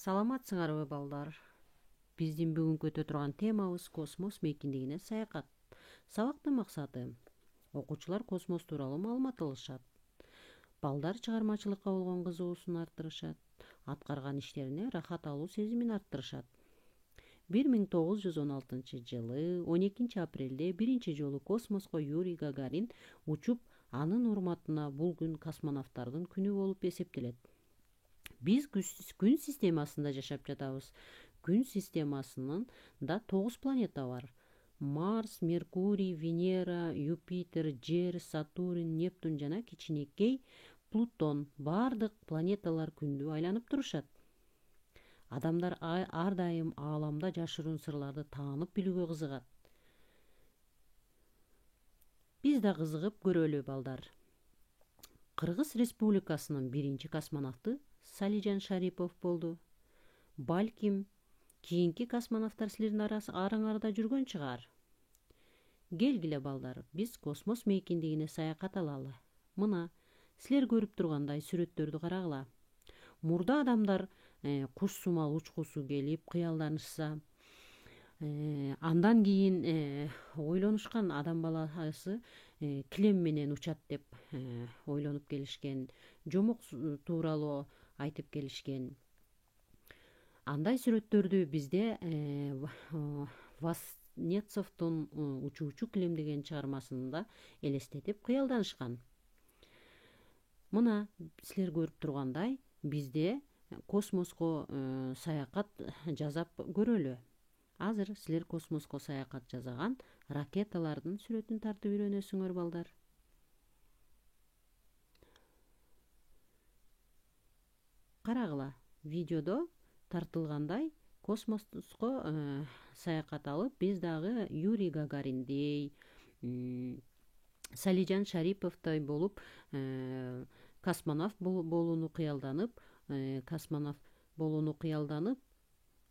Саламатсыңарбы балдар? Биздин бүгүнкү өтө турган темабыз космос мейкиндигине саякат. Сабактын максаты окуучулар космос тууралуу маалымат алышат. Балдар чыгармачылыкка болгон кызыгуусун арттырышат, аткарган иштерине рахат алуу сезимин арттырышат. 1916 жылы 12 апрелде биринчи жолу космоско Юрий Гагарин учуп, анын урматына бул күн космонавттардын күнү болуп эсептелет. Биз күн системасында жашап жатабыз. Күн системасында 9 планета бар. Марс, Меркурий, Венера, Юпитер, Жер, Сатурн, Нептун жана кичинекей Плутон. Бардык планеталар күндү айланып турушат. Адамдар ар дайым ааламда жашыруун сырларды таанып билүүгө кызыгат. Биз да кызыгып көрөлү балдар. Кыргыз Республикасынын биринчи космонавты Салижан Шарипов болду. Балким кийинки космонавттар силердин араңарда жүргөн чыгар. Келгиле балдар, биз космос мейкиндигине саякат алалы. Мына силер көрүп тургандай сүрөттөрдү карагыла. Мурда адамдар куш сумал учкусу келип кыялданышса, андан кийин ойлонушкан адам баласы килем менен учат деп ойлонуп келишкен, жомок тууралуу айтып келишкен. Андай сүрөттөрдү бизде Воснецовдун учуучу килем деген чыгармасында элестетип кыялданышкан. Мына силер көрүп тургандай бизде космоско саякат жасап көрөлү. Азыр силер космоско саякат жасаган ракеталардын сүрөтүн тартып үйрөнөсүңөр балдар. Карагыла, видеодо тартылгандай космоско саякат алып, биз дагы Юрий Гагариндей, Салижан Шариповдой болуп космонавт болууну кыялданып,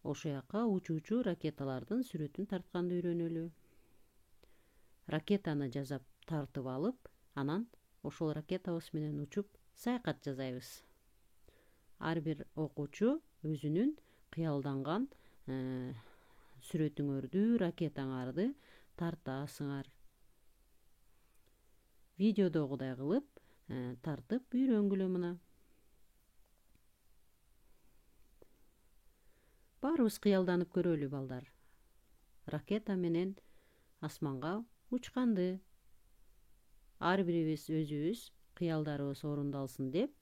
ошол жака учуучу ракеталардын сүрөтүн тартканды үйрөнөлү. Ракетаны жасап тартып алып, анан ошол ракетабыз менен учуп саякат жасайбыз. Ар бир окуучу өзүнүн кыялданган сүрөтүңөрдү, ракетаңарды тартасыңар. Видеодогудай кылып тартып үйрөнгүлө мына. Баарыбыз кыялданып көрөлү балдар. Ракета менен асманга учканды. Ар бирибиз өзүбүз кыялдарыбыз орундалсын деп,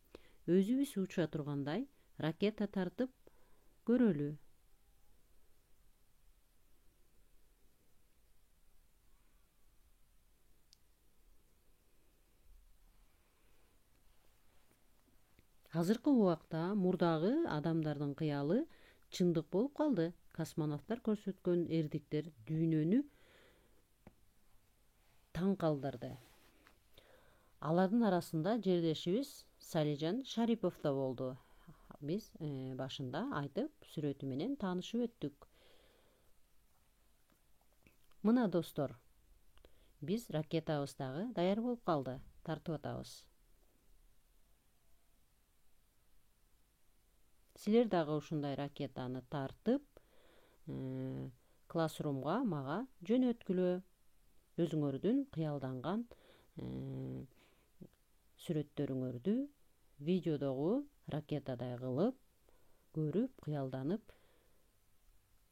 өзүбүз уча тургандай ракета тартып көрөлү. Азыркы убакта мурдагы адамдардын кыялы чындык болуп калды. Космонавттар көрсөткөн эрдиктер дүйнөнү таң калтырды. Алардын арасында жердешибиз Салижан Шарипов да болду. Биз башында айтып, сүрөтү менен таанышып өттүк. Мына достор, биз ракетабыз дагы даяр болуп калды. Тартып атабыз. Силер дагы ушундай ракетаны тартып, классрумга мага жөнөткүлө. Өзүңөрдүн кыялданган сүрөттөрүңөрдү видеодогу ракетадай кылып, көрүп, кыялданып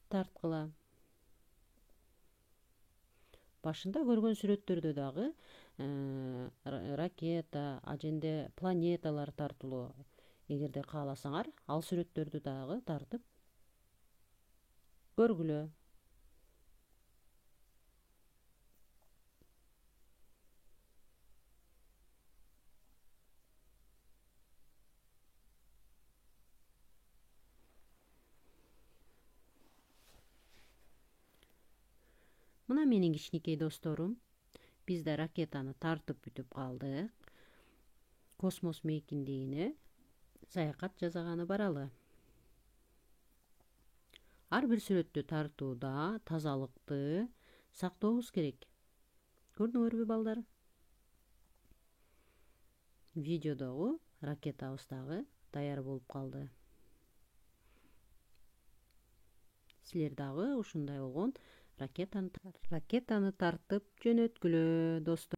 тарткыла. Башында көргөн сүрөттөрдө дагы ракета, аженде планеталар тартылуу. Эгерде кааласаңар, ал сүрөттөрдү дагы тартып көргүлө. Мына менин кичинекей досторум, биз да ракетаны тартып бүтүп калдык. Космос мейкиндигине саякат жасаганы баралы. Ар бир сүрөттү тартууда тазалыкты сактообуз керек. Көрдүңөрбү балдар? Видеодогу ракетабыз дагы даяр болуп калды. силер дагы ушундай болгон ракетаны тартып жөнөткүлө достор.